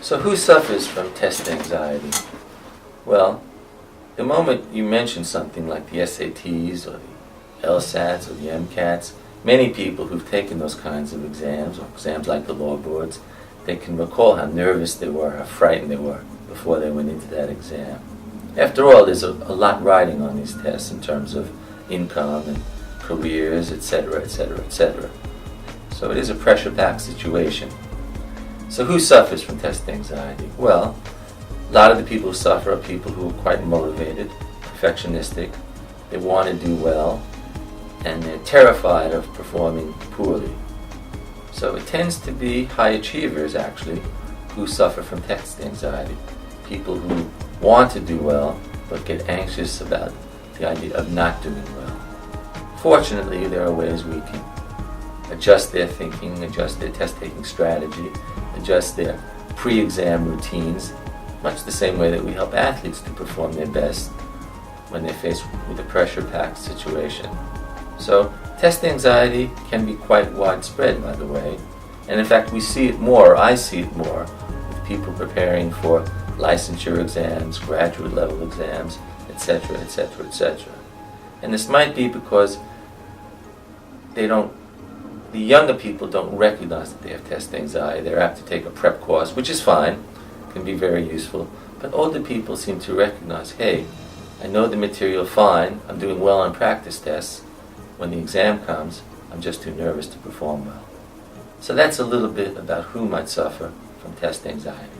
So who suffers from test anxiety? Well, the moment you mention something like the SATs or the LSATs or the MCATs, many people who've taken those kinds of exams, or exams like the law boards, they can recall how nervous they were, how frightened they were before they went into that exam. After all, there's a lot riding on these tests in terms of income and careers, etc., etc., etc. So it is a pressure-packed situation. So who suffers from test anxiety? Well, a lot of the people who suffer are people who are quite motivated, perfectionistic, they want to do well, and they're terrified of performing poorly. So it tends to be high achievers, actually, who suffer from test anxiety. People who want to do well, but get anxious about the idea of not doing well. Fortunately, there are ways we can adjust their thinking, adjust their test-taking strategy, adjust their pre-exam routines, much the same way that we help athletes to perform their best when they're faced with a pressure-packed situation. So, test anxiety can be quite widespread, by the way, and in fact we see it more, I see it more, with people preparing for licensure exams, graduate level exams, etc., etc., etc. And this might be because the younger people don't recognize that they have test anxiety. They're apt to take a prep course, which is fine, can be very useful. But older people seem to recognize, hey, I know the material fine, I'm doing well on practice tests. When the exam comes, I'm just too nervous to perform well. So that's a little bit about who might suffer from test anxiety.